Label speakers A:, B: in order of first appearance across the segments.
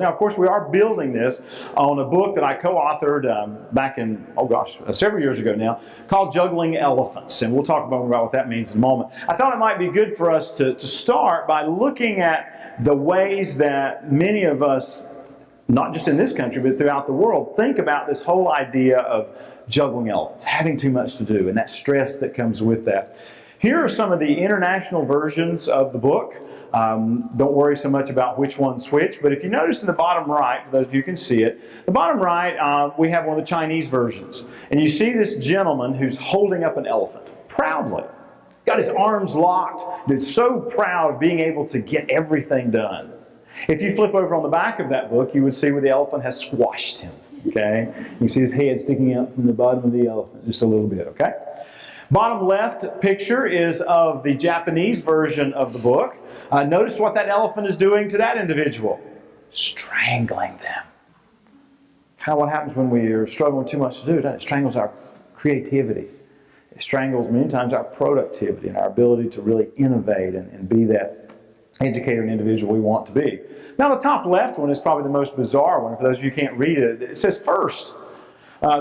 A: Now, of course, we are building this on a book that I co-authored back in, several years ago now, called Juggling Elephants. And we'll talk more about what that means in a moment. I thought it might be good for us to start by looking at the ways that many of us, not just in this country, but throughout the world, think about this whole idea of juggling elephants, having too much to do, and that stress that comes with that. Here are some of the international versions of the book. Don't worry so much about which one's which, but if you notice in the bottom right, for those of you who can see it, the bottom right, we have one of the Chinese versions. And you see this gentleman who's holding up an elephant, proudly. Got his arms locked, and is so proud of being able to get everything done. If you flip over on the back of that book, you would see where the elephant has squashed him. Okay? You see his head sticking out from the bottom of the elephant, just a little bit, okay? Bottom left picture is of the Japanese version of the book. Notice what that elephant is doing to that individual. Strangling them. Kind of what happens when we are struggling too much to do. It strangles our creativity. It strangles many times our productivity and our ability to really innovate and be that educator and individual we want to be. Now the top left one is probably the most bizarre one. For those of you who can't read it, it says first.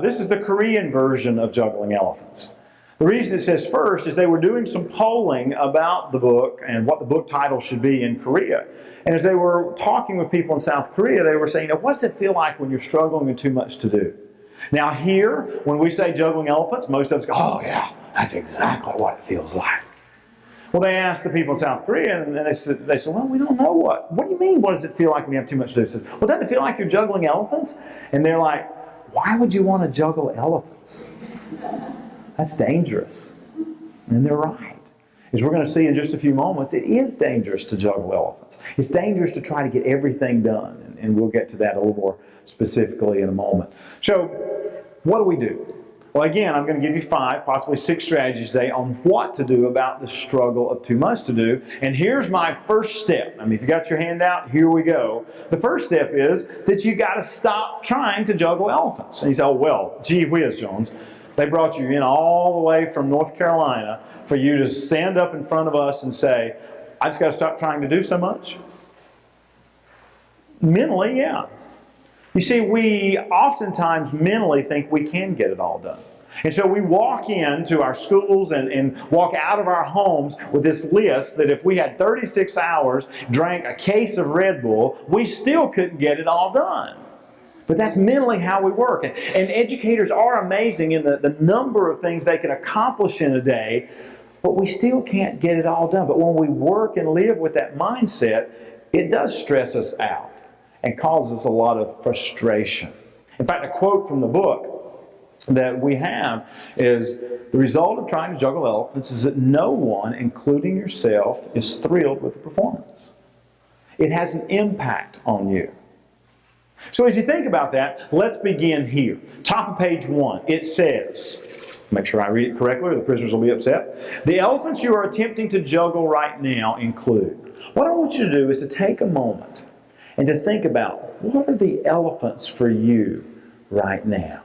A: This is the Korean version of Juggling Elephants. The reason it says first is they were doing some polling about the book and what the book title should be in Korea. And as they were talking with people in South Korea, they were saying, what does it feel like when you're struggling with too much to do? Now here, when we say juggling elephants, most of us go, oh yeah, that's exactly what it feels like. Well, they asked the people in South Korea, and they said, well, we don't know what. What do you mean, what does it feel like when you have too much to do? It says, well, doesn't it feel like you're juggling elephants? And they're like, why would you want to juggle elephants? That's dangerous. And they're right. As we're going to see in just a few moments, it is dangerous to juggle elephants. It's dangerous to try to get everything done, and we'll get to that a little more specifically in a moment. So, what do we do? Well, again, I'm going to give you 5, possibly 6 strategies today on what to do about the struggle of too much to do. And here's my first step. I mean, if you got your hand out, here we go. The first step is that you got to stop trying to juggle elephants. And you say, oh, well, gee whiz, Jones. They brought you in all the way from North Carolina for you to stand up in front of us and say, I just got to stop trying to do so much. Mentally, yeah. You see, we oftentimes mentally think we can get it all done. And so we walk into our schools and walk out of our homes with this list that if we had 36 hours, drank a case of Red Bull, we still couldn't get it all done. But that's mentally how we work. And educators are amazing in the number of things they can accomplish in a day, but we still can't get it all done. But when we work and live with that mindset, it does stress us out and causes us a lot of frustration. In fact, a quote from the book that we have is, the result of trying to juggle elephants is that no one, including yourself, is thrilled with the performance. It has an impact on you. So as you think about that, let's begin here. Top of page 1, it says, make sure I read it correctly or the prisoners will be upset. The elephants you are attempting to juggle right now include. What I want you to do is to take a moment and to think about, what are the elephants for you right now?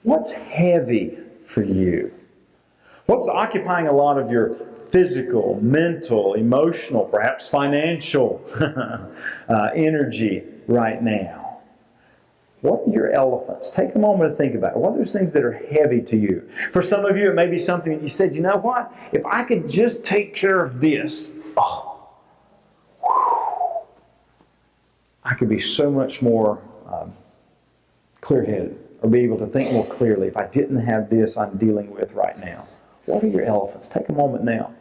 A: What's heavy for you? What's occupying a lot of your physical, mental, emotional, perhaps financial energy right now? What are your elephants? Take a moment to think about it. What are those things that are heavy to you? For some of you, it may be something that you said, you know what? If I could just take care of this, I could be so much more clear-headed, or be able to think more clearly if I didn't have this I'm dealing with right now. What are your elephants? Take a moment now.